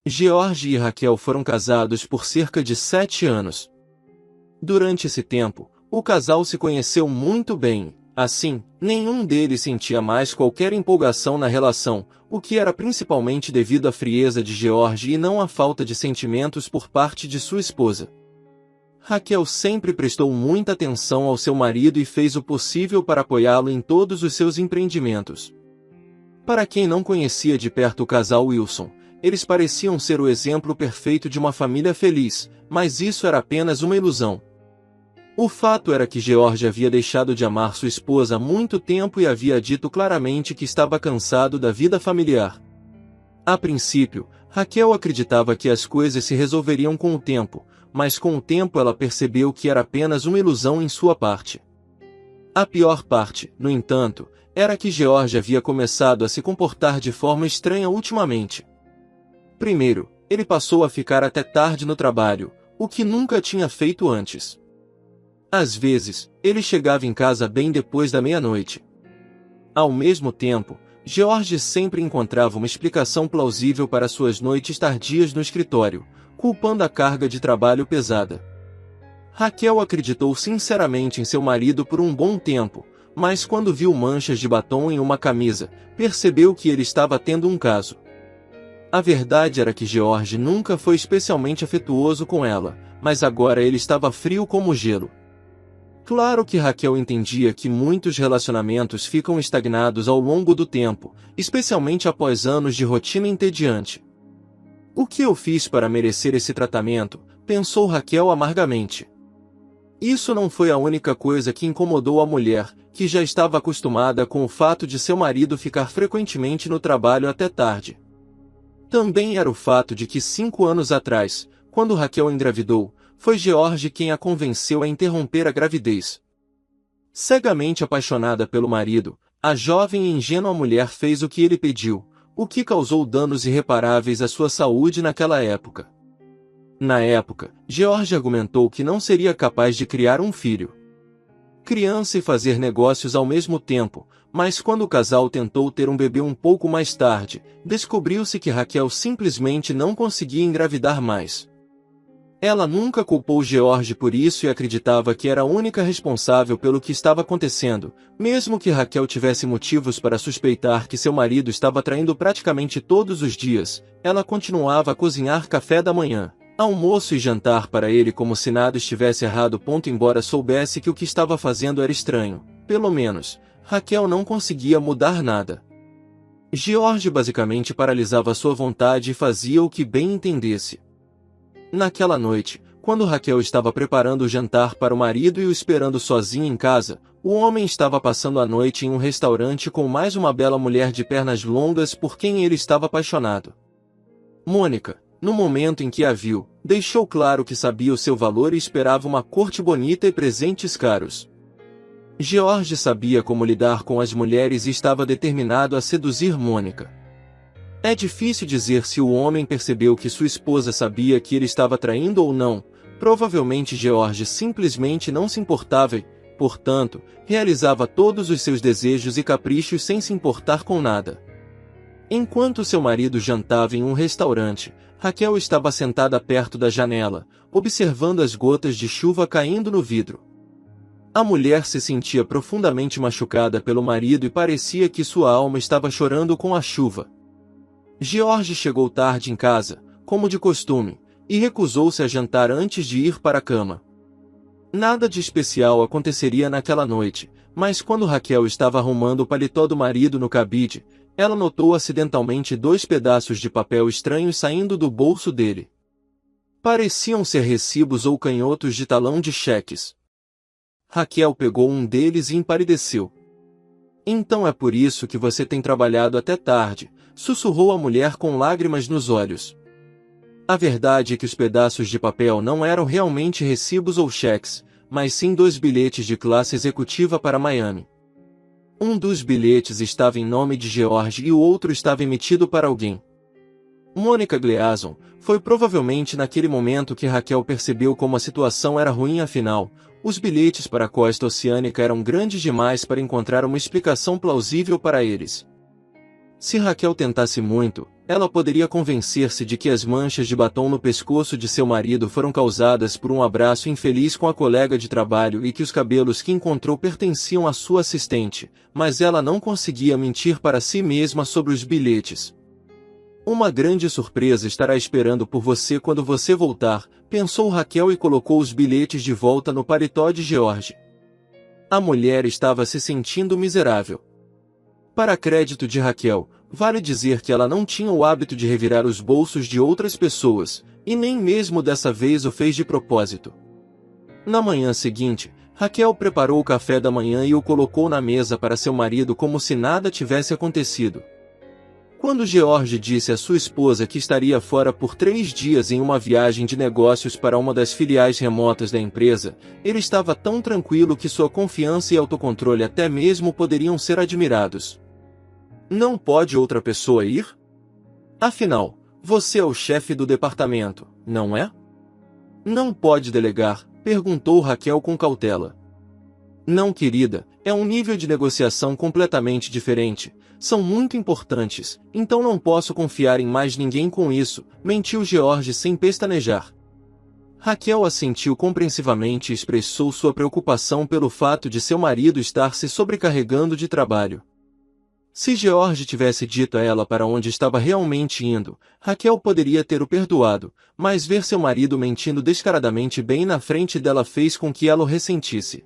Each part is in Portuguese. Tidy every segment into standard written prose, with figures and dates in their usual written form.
George e Raquel foram casados por cerca de 7 anos. Durante esse tempo, o casal se conheceu muito bem. Assim, nenhum deles sentia mais qualquer empolgação na relação, o que era principalmente devido à frieza de George e não à falta de sentimentos por parte de sua esposa. Raquel sempre prestou muita atenção ao seu marido e fez o possível para apoiá-lo em todos os seus empreendimentos. Para quem não conhecia de perto o casal Wilson, eles pareciam ser o exemplo perfeito de uma família feliz, mas isso era apenas uma ilusão. O fato era que George havia deixado de amar sua esposa há muito tempo e havia dito claramente que estava cansado da vida familiar. A princípio, Raquel acreditava que as coisas se resolveriam com o tempo, mas com o tempo ela percebeu que era apenas uma ilusão em sua parte. A pior parte, no entanto, era que George havia começado a se comportar de forma estranha ultimamente. Primeiro, ele passou a ficar até tarde no trabalho, o que nunca tinha feito antes. Às vezes, ele chegava em casa bem depois da meia-noite. Ao mesmo tempo, George sempre encontrava uma explicação plausível para suas noites tardias no escritório, culpando a carga de trabalho pesada. Raquel acreditou sinceramente em seu marido por um bom tempo, mas quando viu manchas de batom em uma camisa, percebeu que ele estava tendo um caso. A verdade era que George nunca foi especialmente afetuoso com ela, mas agora ele estava frio como gelo. Claro que Raquel entendia que muitos relacionamentos ficam estagnados ao longo do tempo, especialmente após anos de rotina entediante. O que eu fiz para merecer esse tratamento? Pensou Raquel amargamente. Isso não foi a única coisa que incomodou a mulher, que já estava acostumada com o fato de seu marido ficar frequentemente no trabalho até tarde. Também era o fato de que 5 anos atrás, quando Raquel engravidou, foi George quem a convenceu a interromper a gravidez. Cegamente apaixonada pelo marido, a jovem e ingênua mulher fez o que ele pediu, o que causou danos irreparáveis à sua saúde naquela época. Na época, George argumentou que não seria capaz de criar um filho. Criança e fazer negócios ao mesmo tempo, mas quando o casal tentou ter um bebê um pouco mais tarde, descobriu-se que Raquel simplesmente não conseguia engravidar mais. Ela nunca culpou George por isso e acreditava que era a única responsável pelo que estava acontecendo, mesmo que Raquel tivesse motivos para suspeitar que seu marido estava traindo praticamente todos os dias. Ela continuava a cozinhar café da manhã, almoço e jantar para ele como se nada estivesse errado. Embora soubesse que o que estava fazendo era estranho, pelo menos, Raquel não conseguia mudar nada. George basicamente paralisava sua vontade e fazia o que bem entendesse. Naquela noite, quando Raquel estava preparando o jantar para o marido e o esperando sozinha em casa, o homem estava passando a noite em um restaurante com mais uma bela mulher de pernas longas por quem ele estava apaixonado. Mônica, no momento em que a viu, deixou claro que sabia o seu valor e esperava uma corte bonita e presentes caros. George sabia como lidar com as mulheres e estava determinado a seduzir Mônica. É difícil dizer se o homem percebeu que sua esposa sabia que ele estava traindo ou não. Provavelmente George simplesmente não se importava e, portanto, realizava todos os seus desejos e caprichos sem se importar com nada. Enquanto seu marido jantava em um restaurante, Raquel estava sentada perto da janela, observando as gotas de chuva caindo no vidro. A mulher se sentia profundamente machucada pelo marido e parecia que sua alma estava chorando com a chuva. George chegou tarde em casa, como de costume, e recusou-se a jantar antes de ir para a cama. Nada de especial aconteceria naquela noite, mas quando Raquel estava arrumando o paletó do marido no cabide, ela notou acidentalmente 2 pedaços de papel estranhos saindo do bolso dele. Pareciam ser recibos ou canhotos de talão de cheques. Raquel pegou um deles e empalideceu. "Então é por isso que você tem trabalhado até tarde", sussurrou a mulher com lágrimas nos olhos. A verdade é que os pedaços de papel não eram realmente recibos ou cheques, mas sim 2 bilhetes de classe executiva para Miami. Um dos bilhetes estava em nome de George e o outro estava emitido para alguém. Mônica Gleason. Foi provavelmente naquele momento que Raquel percebeu como a situação era ruim. Afinal, os bilhetes para a costa oceânica eram grandes demais para encontrar uma explicação plausível para eles. Se Raquel tentasse muito, ela poderia convencer-se de que as manchas de batom no pescoço de seu marido foram causadas por um abraço infeliz com a colega de trabalho e que os cabelos que encontrou pertenciam à sua assistente, mas ela não conseguia mentir para si mesma sobre os bilhetes. Uma grande surpresa estará esperando por você quando você voltar, pensou Raquel e colocou os bilhetes de volta no paletó de George. A mulher estava se sentindo miserável. Para crédito de Raquel, vale dizer que ela não tinha o hábito de revirar os bolsos de outras pessoas, e nem mesmo dessa vez o fez de propósito. Na manhã seguinte, Raquel preparou o café da manhã e o colocou na mesa para seu marido como se nada tivesse acontecido. Quando George disse à sua esposa que estaria fora por 3 dias em uma viagem de negócios para uma das filiais remotas da empresa, ele estava tão tranquilo que sua confiança e autocontrole até mesmo poderiam ser admirados. Não pode outra pessoa ir? Afinal, você é o chefe do departamento, não é? Não pode delegar, perguntou Raquel com cautela. Não, querida, é um nível de negociação completamente diferente. São muito importantes, então não posso confiar em mais ninguém com isso, mentiu George sem pestanejar. Raquel assentiu compreensivamente e expressou sua preocupação pelo fato de seu marido estar se sobrecarregando de trabalho. Se George tivesse dito a ela para onde estava realmente indo, Raquel poderia ter o perdoado, mas ver seu marido mentindo descaradamente bem na frente dela fez com que ela o ressentisse.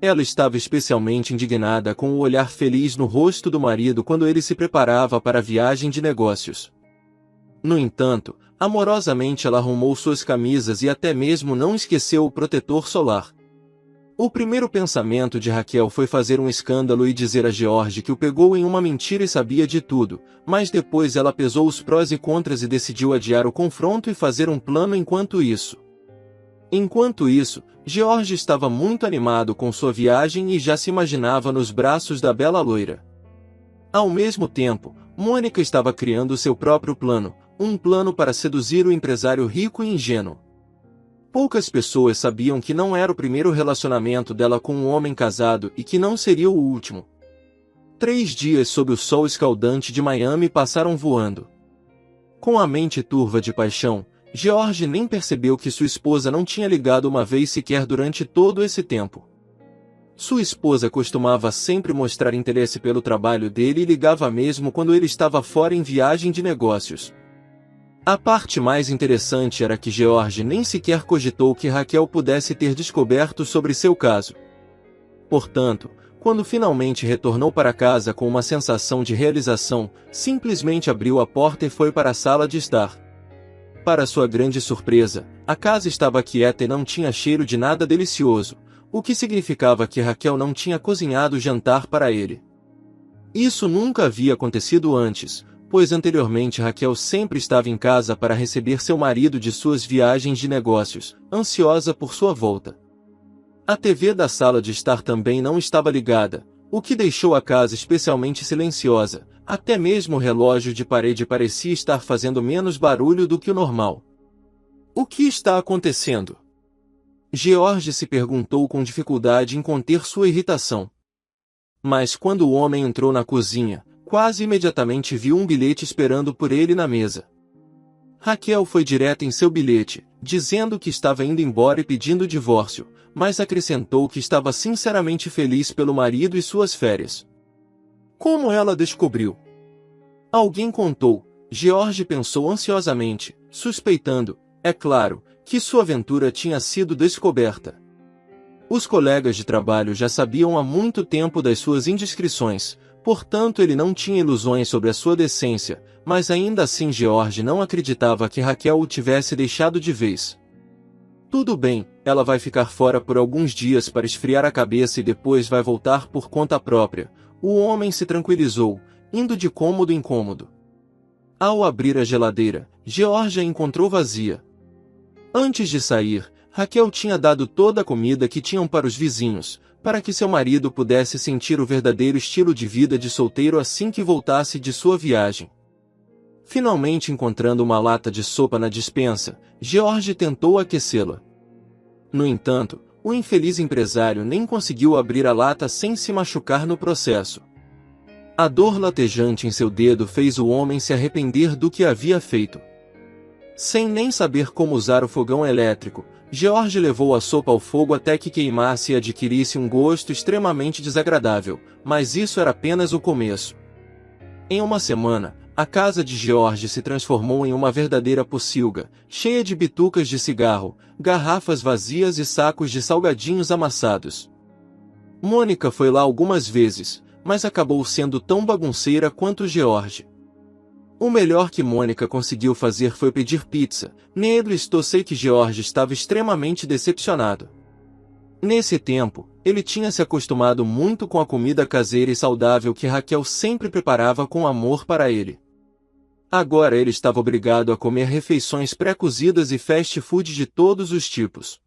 Ela estava especialmente indignada com o olhar feliz no rosto do marido quando ele se preparava para a viagem de negócios. No entanto, amorosamente ela arrumou suas camisas e até mesmo não esqueceu o protetor solar. O primeiro pensamento de Raquel foi fazer um escândalo e dizer a George que o pegou em uma mentira e sabia de tudo, mas depois ela pesou os prós e contras e decidiu adiar o confronto e fazer um plano enquanto isso. George estava muito animado com sua viagem e já se imaginava nos braços da bela loira. Ao mesmo tempo, Mônica estava criando seu próprio plano, um plano para seduzir o empresário rico e ingênuo. Poucas pessoas sabiam que não era o primeiro relacionamento dela com um homem casado e que não seria o último. 3 dias sob o sol escaldante de Miami passaram voando. Com a mente turva de paixão, George nem percebeu que sua esposa não tinha ligado uma vez sequer durante todo esse tempo. Sua esposa costumava sempre mostrar interesse pelo trabalho dele e ligava mesmo quando ele estava fora em viagem de negócios. A parte mais interessante era que George nem sequer cogitou que Raquel pudesse ter descoberto sobre seu caso. Portanto, quando finalmente retornou para casa com uma sensação de realização, simplesmente abriu a porta e foi para a sala de estar. Para sua grande surpresa, a casa estava quieta e não tinha cheiro de nada delicioso, o que significava que Raquel não tinha cozinhado o jantar para ele. Isso nunca havia acontecido antes, pois anteriormente Raquel sempre estava em casa para receber seu marido de suas viagens de negócios, ansiosa por sua volta. A TV da sala de estar também não estava ligada, o que deixou a casa especialmente silenciosa. Até mesmo o relógio de parede parecia estar fazendo menos barulho do que o normal. O que está acontecendo? George se perguntou com dificuldade em conter sua irritação. Mas quando o homem entrou na cozinha, quase imediatamente viu um bilhete esperando por ele na mesa. Raquel foi direto em seu bilhete, dizendo que estava indo embora e pedindo divórcio, mas acrescentou que estava sinceramente feliz pelo marido e suas férias. Como ela descobriu? Alguém contou. George pensou ansiosamente, suspeitando, é claro, que sua aventura tinha sido descoberta. Os colegas de trabalho já sabiam há muito tempo das suas indiscrições, portanto ele não tinha ilusões sobre a sua decência, mas ainda assim George não acreditava que Raquel o tivesse deixado de vez. Tudo bem, ela vai ficar fora por alguns dias para esfriar a cabeça e depois vai voltar por conta própria. O homem se tranquilizou, indo de cômodo em cômodo. Ao abrir a geladeira, George a encontrou vazia. Antes de sair, Raquel tinha dado toda a comida que tinham para os vizinhos, para que seu marido pudesse sentir o verdadeiro estilo de vida de solteiro assim que voltasse de sua viagem. Finalmente encontrando uma lata de sopa na despensa, George tentou aquecê-la. No entanto, o infeliz empresário nem conseguiu abrir a lata sem se machucar no processo. A dor latejante em seu dedo fez o homem se arrepender do que havia feito. Sem nem saber como usar o fogão elétrico, George levou a sopa ao fogo até que queimasse e adquirisse um gosto extremamente desagradável, mas isso era apenas o começo. Em uma semana, a casa de George se transformou em uma verdadeira pocilga, cheia de bitucas de cigarro, garrafas vazias e sacos de salgadinhos amassados. Mônica foi lá algumas vezes, mas acabou sendo tão bagunceira quanto George. O melhor que Mônica conseguiu fazer foi pedir pizza. Needless to say que George estava extremamente decepcionado. Nesse tempo, ele tinha se acostumado muito com a comida caseira e saudável que Raquel sempre preparava com amor para ele. Agora ele estava obrigado a comer refeições pré-cozidas e fast food de todos os tipos.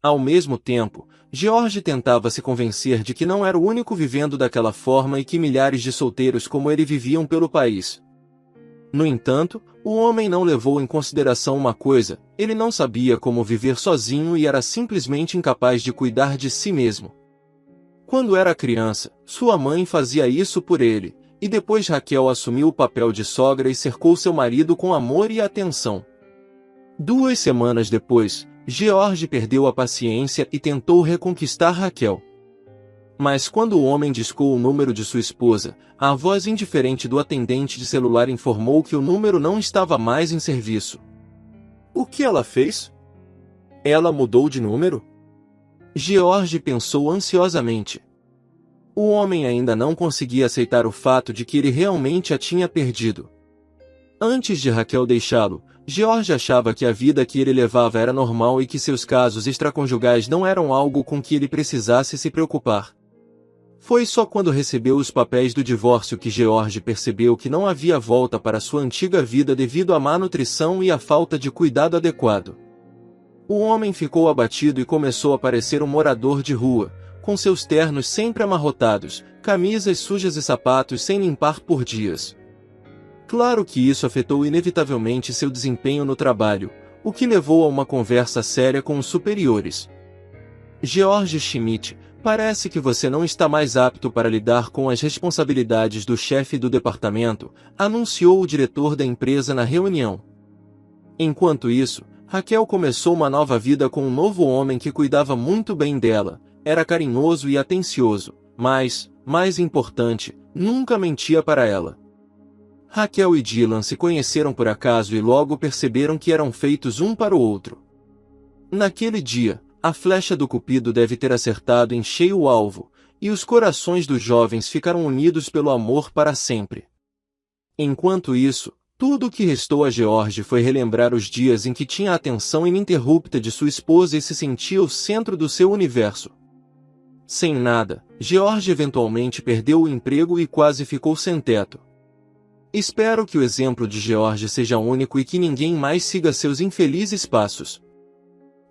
Ao mesmo tempo, George tentava se convencer de que não era o único vivendo daquela forma e que milhares de solteiros como ele viviam pelo país. No entanto, o homem não levou em consideração uma coisa: ele não sabia como viver sozinho e era simplesmente incapaz de cuidar de si mesmo. Quando era criança, sua mãe fazia isso por ele, e depois Raquel assumiu o papel de sogra e cercou seu marido com amor e atenção. 2 semanas depois, George perdeu a paciência e tentou reconquistar Raquel. Mas quando o homem discou o número de sua esposa, a voz indiferente do atendente de celular informou que o número não estava mais em serviço. O que ela fez? Ela mudou de número? George pensou ansiosamente. O homem ainda não conseguia aceitar o fato de que ele realmente a tinha perdido. Antes de Raquel deixá-lo, George achava que a vida que ele levava era normal e que seus casos extraconjugais não eram algo com que ele precisasse se preocupar. Foi só quando recebeu os papéis do divórcio que George percebeu que não havia volta para sua antiga vida devido à má nutrição e à falta de cuidado adequado. O homem ficou abatido e começou a parecer um morador de rua, com seus ternos sempre amarrotados, camisas sujas e sapatos sem limpar por dias. Claro que isso afetou inevitavelmente seu desempenho no trabalho, o que levou a uma conversa séria com os superiores. George Schmidt, parece que você não está mais apto para lidar com as responsabilidades do chefe do departamento, anunciou o diretor da empresa na reunião. Enquanto isso, Raquel começou uma nova vida com um novo homem que cuidava muito bem dela, era carinhoso e atencioso, mas, mais importante, nunca mentia para ela. Raquel e Dylan se conheceram por acaso e logo perceberam que eram feitos um para o outro. Naquele dia, a flecha do Cupido deve ter acertado em cheio o alvo, e os corações dos jovens ficaram unidos pelo amor para sempre. Enquanto isso, tudo o que restou a George foi relembrar os dias em que tinha a atenção ininterrupta de sua esposa e se sentia o centro do seu universo. Sem nada, George eventualmente perdeu o emprego e quase ficou sem teto. Espero que o exemplo de George seja único e que ninguém mais siga seus infelizes passos.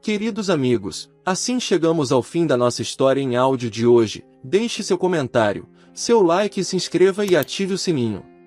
Queridos amigos, assim chegamos ao fim da nossa história em áudio de hoje. Deixe seu comentário, seu like e se inscreva e ative o sininho.